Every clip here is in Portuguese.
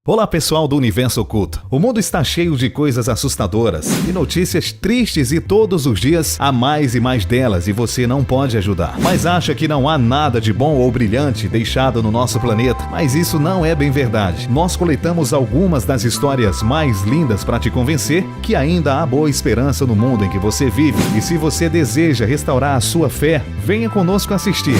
Olá pessoal do Universo Oculto. O mundo está cheio de coisas assustadoras e notícias tristes e todos os dias há mais e mais delas e você não pode ajudar. Mas acha que não há nada de bom ou brilhante deixado no nosso planeta. Mas isso não é bem verdade. Nós coletamos algumas das histórias mais lindas para te convencer que ainda há boa esperança no mundo em que você vive. E se você deseja restaurar a sua fé, venha conosco assistir.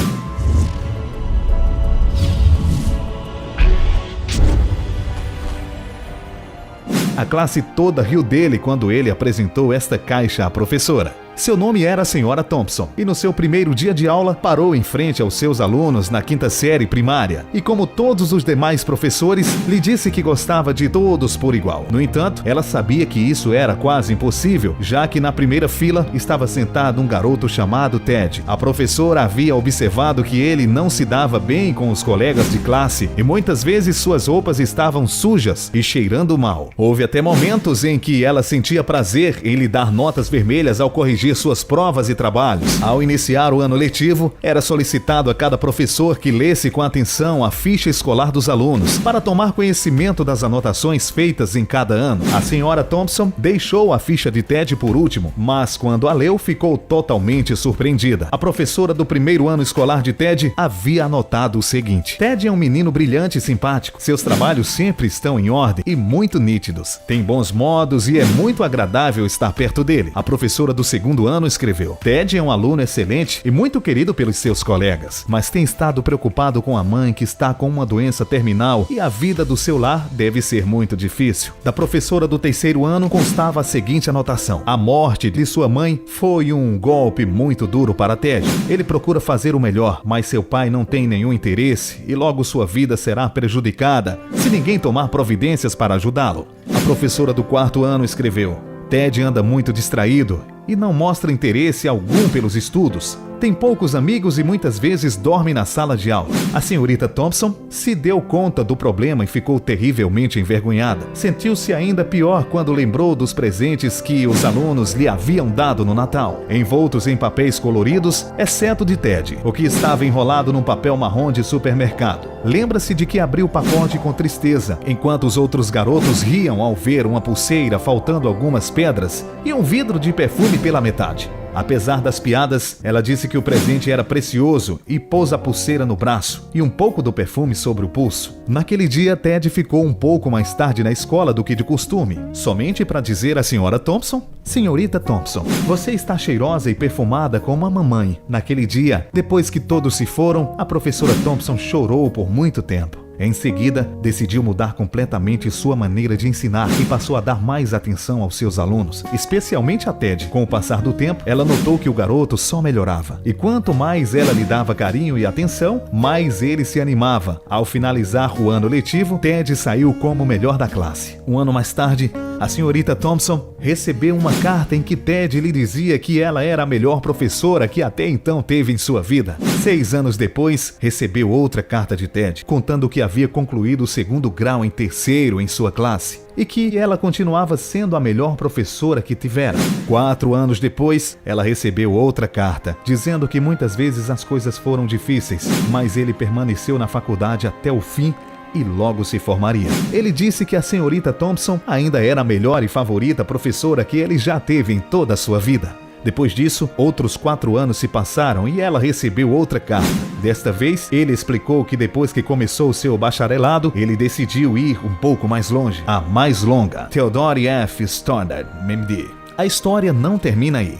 A classe toda riu dele quando ele apresentou esta caixa à professora. Seu nome era a Sra. Thompson, e no seu primeiro dia de aula parou em frente aos seus alunos na 5ª série primária, e como todos os demais professores, lhe disse que gostava de todos por igual. No entanto, ela sabia que isso era quase impossível, já que na primeira fila estava sentado um garoto chamado Ted. A professora havia observado que ele não se dava bem com os colegas de classe, e muitas vezes suas roupas estavam sujas e cheirando mal. Houve até momentos em que ela sentia prazer em lhe dar notas vermelhas ao corrigir suas provas e trabalhos. Ao iniciar o ano letivo, era solicitado a cada professor que lesse com atenção a ficha escolar dos alunos, para tomar conhecimento das anotações feitas em cada ano. A Sra. Thompson deixou a ficha de Ted por último, mas quando a leu, ficou totalmente surpreendida. A professora do primeiro ano escolar de Ted havia anotado o seguinte: Ted é um menino brilhante e simpático. Seus trabalhos sempre estão em ordem e muito nítidos. Tem bons modos e é muito agradável estar perto dele. A professora do segundo ano escreveu: Ted é um aluno excelente e muito querido pelos seus colegas, mas tem estado preocupado com a mãe que está com uma doença terminal e a vida do seu lar deve ser muito difícil. Da professora do terceiro ano constava a seguinte anotação: a morte de sua mãe foi um golpe muito duro para Ted. Ele procura fazer o melhor, mas seu pai não tem nenhum interesse e logo sua vida será prejudicada se ninguém tomar providências para ajudá-lo. A professora do quarto ano escreveu: Ted anda muito distraído e não mostra interesse algum pelos estudos. Tem poucos amigos e muitas vezes dorme na sala de aula. A Sra. Thompson se deu conta do problema e ficou terrivelmente envergonhada. Sentiu-se ainda pior quando lembrou dos presentes que os alunos lhe haviam dado no Natal, envoltos em papéis coloridos, exceto de Ted, o que estava enrolado num papel marrom de supermercado. Lembra-se de que abriu o pacote com tristeza, enquanto os outros garotos riam ao ver uma pulseira faltando algumas pedras e um vidro de perfume pela metade. Apesar das piadas, ela disse que o presente era precioso e pôs a pulseira no braço e um pouco do perfume sobre o pulso. Naquele dia, Ted ficou um pouco mais tarde na escola do que de costume, somente para dizer à Sra. Thompson: Senhorita Thompson, você está cheirosa e perfumada como a mamãe. Naquele dia, depois que todos se foram, a professora Thompson chorou por muito tempo. Em seguida, decidiu mudar completamente sua maneira de ensinar e passou a dar mais atenção aos seus alunos, especialmente a Ted. Com o passar do tempo, ela notou que o garoto só melhorava. E quanto mais ela lhe dava carinho e atenção, mais ele se animava. Ao finalizar o ano letivo, Ted saiu como o melhor da classe. Um ano mais tarde, a Sra. Thompson recebeu uma carta em que Ted lhe dizia que ela era a melhor professora que até então teve em sua vida. 6 anos depois, recebeu outra carta de Ted, contando que havia concluído o 2º grau em terceiro em sua classe e que ela continuava sendo a melhor professora que tivera. 4 anos depois, ela recebeu outra carta, dizendo que muitas vezes as coisas foram difíceis, mas ele permaneceu na faculdade até o fim e logo se formaria. Ele disse que a Sra. Thompson ainda era a melhor e favorita professora que ele já teve em toda a sua vida. Depois disso, outros 4 anos se passaram e ela recebeu outra carta. Desta vez, ele explicou que depois que começou seu bacharelado, ele decidiu ir um pouco mais longe, a mais longa, Theodore F. Stoddard, MD. A história não termina aí.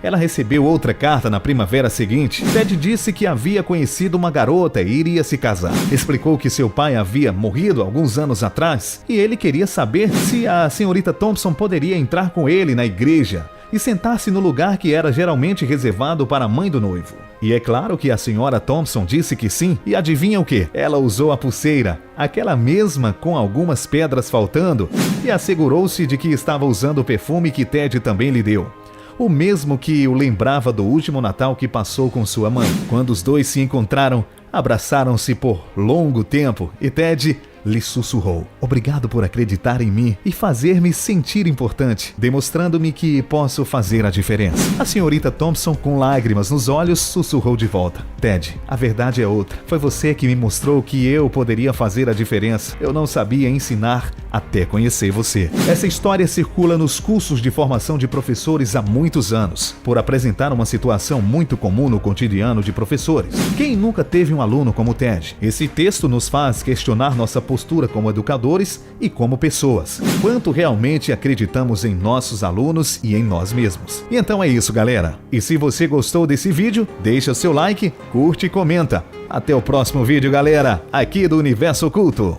Ela recebeu outra carta na primavera seguinte. Ted disse que havia conhecido uma garota e iria se casar. Explicou que seu pai havia morrido alguns anos atrás e ele queria saber se a Sra. Thompson poderia entrar com ele na igreja e sentar-se no lugar que era geralmente reservado para a mãe do noivo. E é claro que a Sra. Thompson disse que sim, e adivinha o que? Ela usou a pulseira, aquela mesma com algumas pedras faltando, e assegurou-se de que estava usando o perfume que Ted também lhe deu. O mesmo que o lembrava do último Natal que passou com sua mãe. Quando os dois se encontraram, abraçaram-se por longo tempo e Ted lhe sussurrou: "Obrigado por acreditar em mim e fazer-me sentir importante, demonstrando-me que posso fazer a diferença." A senhorita Thompson, com lágrimas nos olhos, sussurrou de volta: "Ted, a verdade é outra. Foi você que me mostrou que eu poderia fazer a diferença. Eu não sabia ensinar até conhecer você." Essa história circula nos cursos de formação de professores há muitos anos, por apresentar uma situação muito comum no cotidiano de professores. Quem nunca teve um aluno como Ted? Esse texto nos faz questionar nossa postura como educadores e como pessoas. Quanto realmente acreditamos em nossos alunos e em nós mesmos? E então é isso, galera. E se você gostou desse vídeo, deixa seu like, curte e comenta. Até o próximo vídeo, galera, aqui do Universo Oculto.